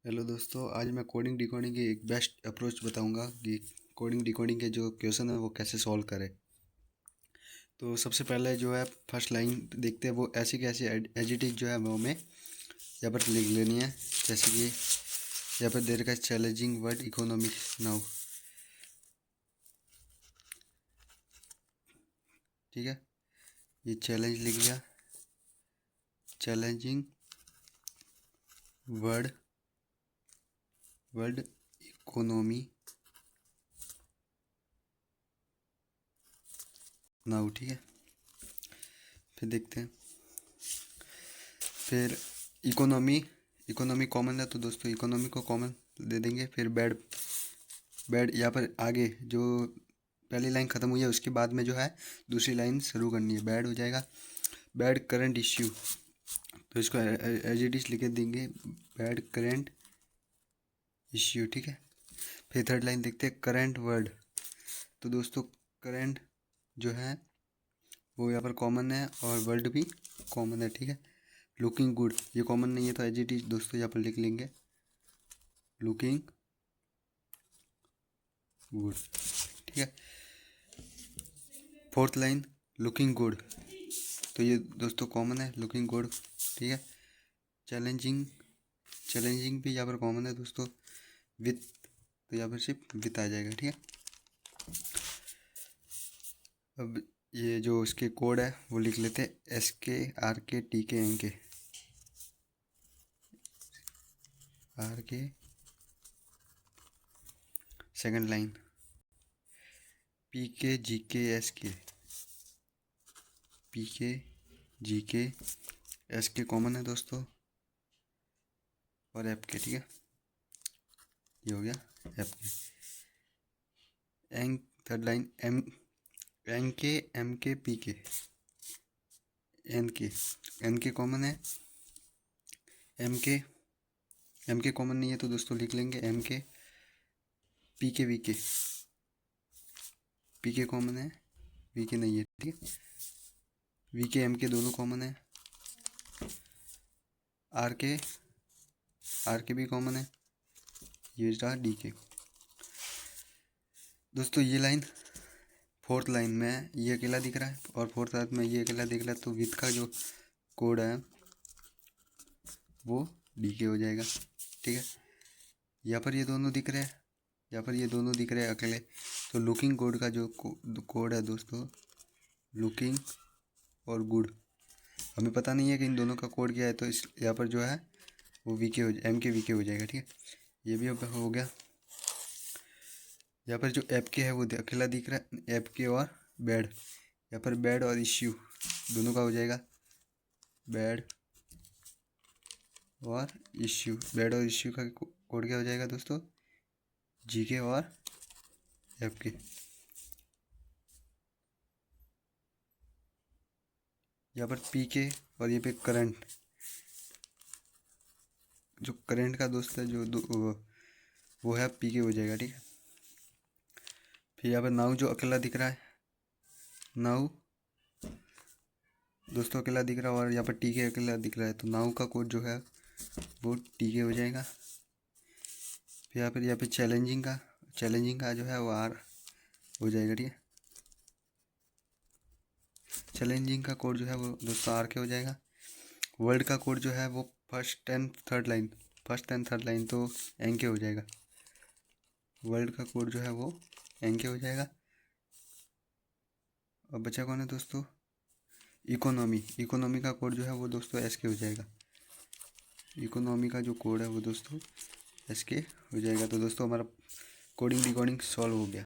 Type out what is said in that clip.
Hello दोस्तों, आज मैं कोडिंग डिकोडिंग की एक बेस्ट अप्रोच बताऊंगा कि कोडिंग डिकोडिंग के जो क्वेश्चन है वो कैसे सॉल्व करें। तो सबसे पहले जो है फर्स्ट लाइन देखते हैं, वो ऐसी कैसी एडिटिव जो है वो हमें यहाँ पर लिख लेनी है। जैसे कि यहाँ पर दे रखा है चैलेंजिंग वर्ड इकोनॉमिक नाउ। ठीक है, ये चैलेंज लिख लिया, challenging word word economy now. ठीक है, फिर देखते हैं। फिर इकोनॉमी इकोनॉमी कॉमन है तो दोस्तों इकोनॉमी को कॉमन दे देंगे। फिर बेड बेड यहाँ पर आगे जो पहली लाइन ख़त्म हुई है उसके बाद में जो है दूसरी लाइन शुरू करनी है, बैड हो जाएगा। बैड करंट इश्यू, तो इसको एज इट इज लिख देंगे, बैड करंट इश्यू। ठीक है, फिर थर्ड लाइन देखते हैं करंट वर्ड। तो दोस्तों करंट जो है वो यहाँ पर कॉमन है और वर्ड भी कॉमन है। ठीक है, लुकिंग गुड ये कॉमन नहीं है तो एज इट इज दोस्तों यहाँ पर लिख लेंगे, लुकिंग गुड। ठीक है, फोर्थ लाइन लुकिंग गुड, तो ये दोस्तों कॉमन है, लुकिंग गुड। ठीक है, चैलेंजिंग चैलेंजिंग भी यहाँ पर कॉमन है दोस्तों, विथ, तो यहाँ पर सिर्फ विथ आ जाएगा। ठीक है, अब ये जो इसके कोड है वो लिख लेते हैं, SKRKTKNK RK। Second line PKGKSK PKGKSK common है दोस्तों, और FK। ठीक है, ये हो गया FK। Third line NK MK PK NK common है, MK कॉमन नहीं है तो दोस्तों लिख लेंगे MK PK कॉमन है, VK नहीं है। ठीक है, VK MK दोनों कॉमन है, RK भी कॉमन है, ये रहा DK। दोस्तों ये लाइन फोर्थ लाइन में ये अकेला दिख रहा है और फोर्थ लाइन में ये अकेला दिख रहा है, तो विथ का जो कोड है वो DK हो जाएगा। ठीक है, यहाँ पर ये दोनों दिख रहे हैं, यहाँ पर ये दोनों दिख रहे हैं अकेले, तो लुकिंग गुड का जो कोड है दोस्तों, लुकिंग और गुड, हमें पता नहीं है कि इन दोनों का कोड क्या है, तो इस यहाँ पर जो है वो VK MK VK हो जाएगा। ठीक है, ये भी अब हो गया। यहाँ पर जो FK है वो अकेला दिख रहा है, FK और बैड, यहाँ पर बैड और इश्यू दोनों का हो जाएगा, बैड और इश्यू। बैड और इश्यू का कोड क्या हो जाएगा दोस्तों, GK और FK। यहाँ पर PK और ये पे करंट, जो करंट का दोस्त है जो वो है PK हो जाएगा। ठीक है, फिर यहाँ पर नाउ जो अकेला दिख रहा है, नाउ दोस्तों अकेला दिख रहा है, और यहाँ पर TK अकेला दिख रहा है, तो नाउ का कोड जो है वो TK हो जाएगा। फिर यहाँ पे चैलेंजिंग का जो है वो R हो जाएगा। ठीक है, चैलेंजिंग का कोड जो है वो दोस्तों RK हो जाएगा। वर्ड का कोड जो है वो फर्स्ट एंड थर्ड लाइन तो NK हो जाएगा, वर्ड का कोड जो है वो NK हो जाएगा। और बचा कौन है दोस्तों, इकोनॉमी का कोड जो है वो दोस्तों SK हो जाएगा, इकोनॉमी का जो कोड है वो दोस्तों SK हो जाएगा। तो दोस्तों हमारा कोडिंग डिकोडिंग सॉल्व हो गया।